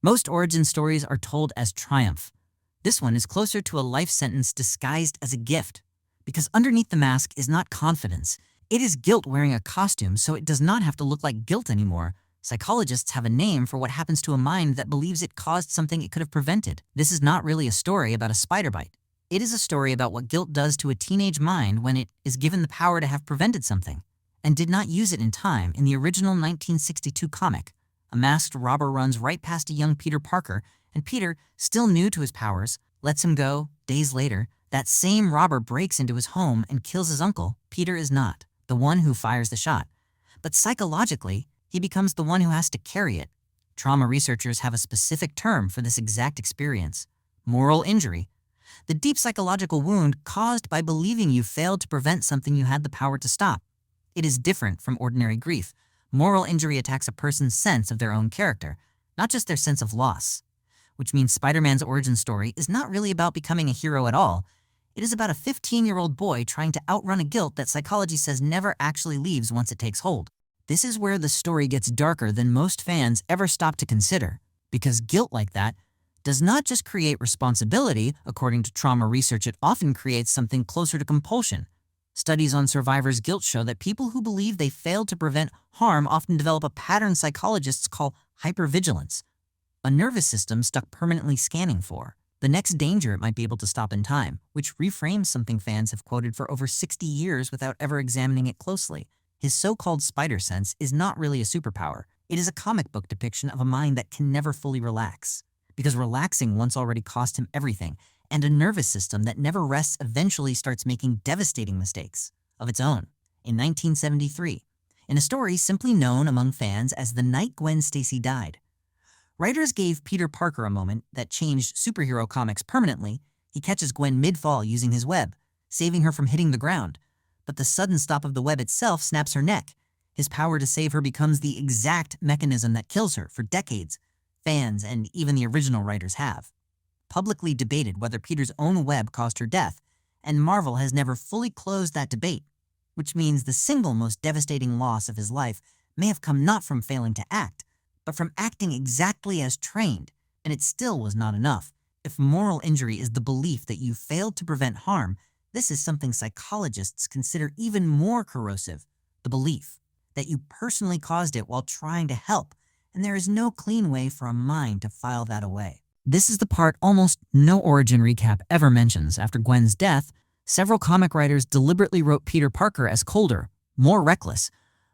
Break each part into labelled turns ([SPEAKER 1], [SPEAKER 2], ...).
[SPEAKER 1] Most origin stories are told as triumph. This one is closer to a life sentence disguised as a gift, because underneath the mask is not confidence. It is guilt wearing a costume, so it does not have to look like guilt anymore. Psychologists have a name for what happens to a mind that believes it caused something it could have prevented. This is not really a story about a spider bite. It is a story about what guilt does to a teenage mind when it is given the power to have prevented something, and did not use it in time. In the original 1962 comic, a masked robber runs right past a young Peter Parker, and Peter, still new to his powers, lets him go. Days later, that same robber breaks into his home and kills his uncle. Peter is not the one who fires the shot, but psychologically, he becomes the one who has to carry it. Trauma researchers have a specific term for this exact experience: moral injury. The deep psychological wound caused by believing you failed to prevent something you had the power to stop. It is different from ordinary grief. Moral injury attacks a person's sense of their own character, not just their sense of loss. Which means Spider-Man's origin story is not really about becoming a hero at all. It is about a 15-year-old boy trying to outrun a guilt that psychology says never actually leaves once it takes hold. This is where the story gets darker than most fans ever stop to consider, because guilt like that does not just create responsibility. According to trauma research, it often creates something closer to compulsion. Studies on survivors' guilt show that people who believe they failed to prevent harm often develop a pattern psychologists call hypervigilance, a nervous system stuck permanently scanning for the next danger it might be able to stop in time, which reframes something fans have quoted for over 60 years without ever examining it closely. His so-called spider sense is not really a superpower. It is a comic book depiction of a mind that can never fully relax, because relaxing once already cost him everything, and a nervous system that never rests eventually starts making devastating mistakes of its own. In 1973, in a story simply known among fans as The Night Gwen Stacy Died, writers gave Peter Parker a moment that changed superhero comics permanently. He catches Gwen mid-fall using his web, saving her from hitting the ground, but the sudden stop of the web itself snaps her neck. His power to save her becomes the exact mechanism that kills her. For decades, fans and even the original writers have publicly debated whether Peter's own web caused her death, and Marvel has never fully closed that debate, which means the single most devastating loss of his life may have come not from failing to act, but from acting exactly as trained, and it still was not enough. If moral injury is the belief that you failed to prevent harm, this is something psychologists consider even more corrosive: the belief that you personally caused it while trying to help, and there is no clean way for a mind to file that away. This is the part almost no origin recap ever mentions. After Gwen's death, several comic writers deliberately wrote Peter Parker as colder, more reckless,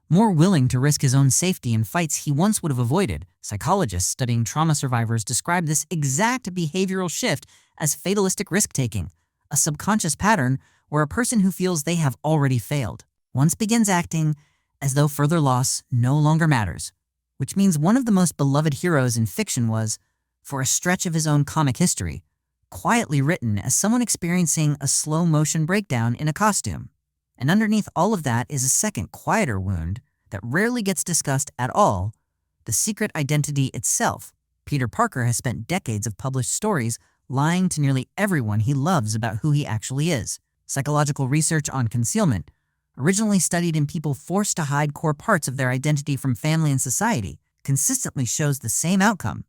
[SPEAKER 1] more willing to risk his own safety in fights he once would have avoided. Psychologists studying trauma survivors describe this exact behavioral shift as fatalistic risk-taking, a subconscious pattern where a person who feels they have already failed once begins acting as though further loss no longer matters, which means one of the most beloved heroes in fiction was, for a stretch of his own comic history, quietly written as someone experiencing a slow-motion breakdown in a costume. And underneath all of that is a second, quieter wound that rarely gets discussed at all: the secret identity itself. Peter Parker has spent decades of published stories lying to nearly everyone he loves about who he actually is. Psychological research on concealment, originally studied in people forced to hide core parts of their identity from family and society, consistently shows the same outcome.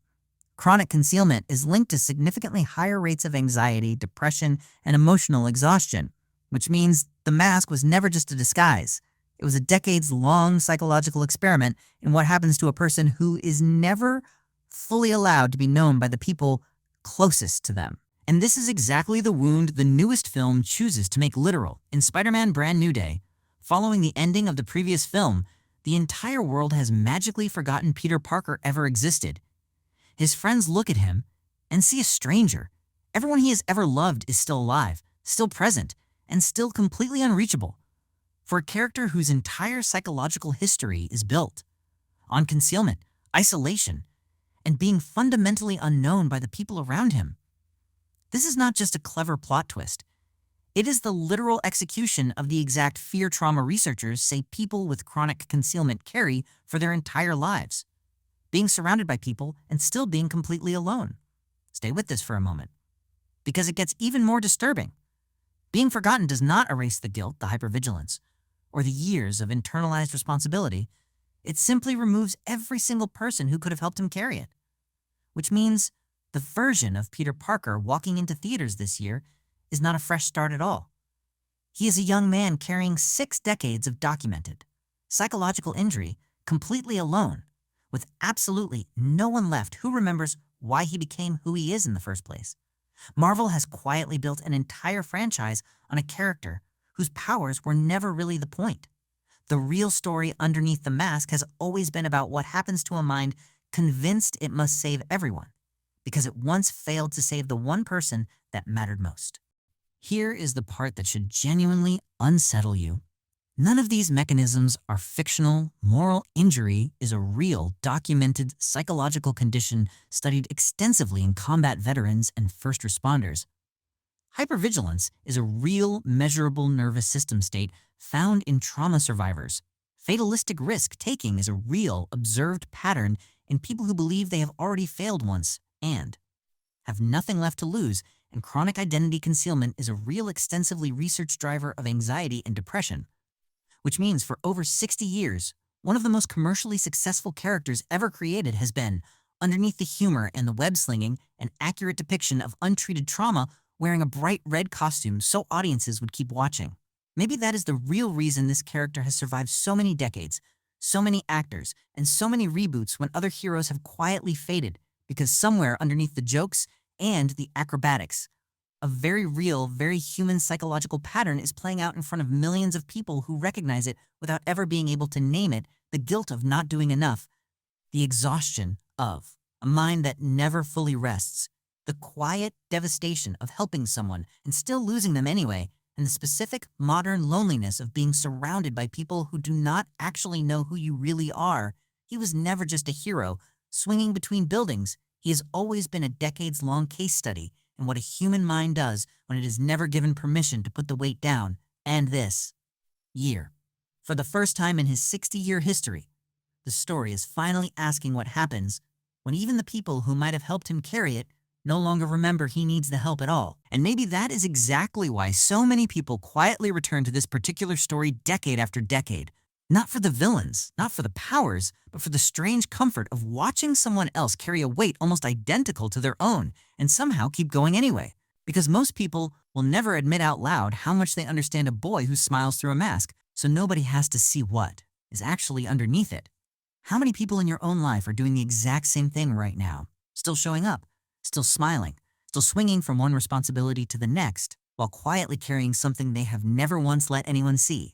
[SPEAKER 1] Chronic concealment is linked to significantly higher rates of anxiety, depression, and emotional exhaustion, which means the mask was never just a disguise. It was a decades-long psychological experiment in what happens to a person who is never fully allowed to be known by the people closest to them. And this is exactly the wound the newest film chooses to make literal. In Spider-Man Brand New Day, following the ending of the previous film, the entire world has magically forgotten Peter Parker ever existed. His friends look at him and see a stranger. Everyone he has ever loved is still alive, still present, and still completely unreachable. For a character whose entire psychological history is built on concealment, isolation, and being fundamentally unknown by the people around him. This is not just a clever plot twist. It is the literal execution of the exact fear trauma researchers say people with chronic concealment carry for their entire lives: being surrounded by people and still being completely alone. Stay with this for a moment, because it gets even more disturbing. Being forgotten does not erase the guilt, the hypervigilance, or the years of internalized responsibility. It simply removes every single person who could have helped him carry it. which means the version of Peter Parker walking into theaters this year is not a fresh start at all. He is a young man carrying 6 decades of documented psychological injury completely alone, with absolutely no one left who remembers why he became who he is in the first place. Marvel has quietly built an entire franchise on a character whose powers were never really the point. The real story underneath the mask has always been about what happens to a mind convinced it must save everyone, because it once failed to save the one person that mattered most. Here is the part that should genuinely unsettle you. None of these mechanisms are fictional. Moral injury is a real, documented psychological condition studied extensively in combat veterans and first responders. Hypervigilance is a real, measurable nervous system state found in trauma survivors. Fatalistic risk-taking is a real, observed pattern in people who believe they have already failed once and have nothing left to lose, and chronic identity concealment is a real, extensively researched driver of anxiety and depression. Which means for over 60 years, one of the most commercially successful characters ever created has been, underneath the humor and the web-slinging, an accurate depiction of untreated trauma wearing a bright red costume so audiences would keep watching. Maybe that is the real reason this character has survived so many decades, so many actors, and so many reboots when other heroes have quietly faded, because somewhere underneath the jokes and the acrobatics, a very real, very human psychological pattern is playing out in front of millions of people who recognize it without ever being able to name it, the guilt of not doing enough, the exhaustion of a mind that never fully rests, the quiet devastation of helping someone and still losing them anyway, and the specific modern loneliness of being surrounded by people who do not actually know who you really are. He was never just a hero, swinging between buildings. He has always been a decades-long case study in what a human mind does when it is never given permission to put the weight down. And this year, for the first time in his 60-year history, the story is finally asking what happens when even the people who might have helped him carry it no longer remember he needs the help at all. And maybe that is exactly why so many people quietly return to this particular story decade after decade. Not for the villains, not for the powers, but for the strange comfort of watching someone else carry a weight almost identical to their own and somehow keep going anyway. Because most people will never admit out loud how much they understand a boy who smiles through a mask, so nobody has to see what is actually underneath it. How many people in your own life are doing the exact same thing right now? Still showing up, still smiling, still swinging from one responsibility to the next, while quietly carrying something they have never once let anyone see.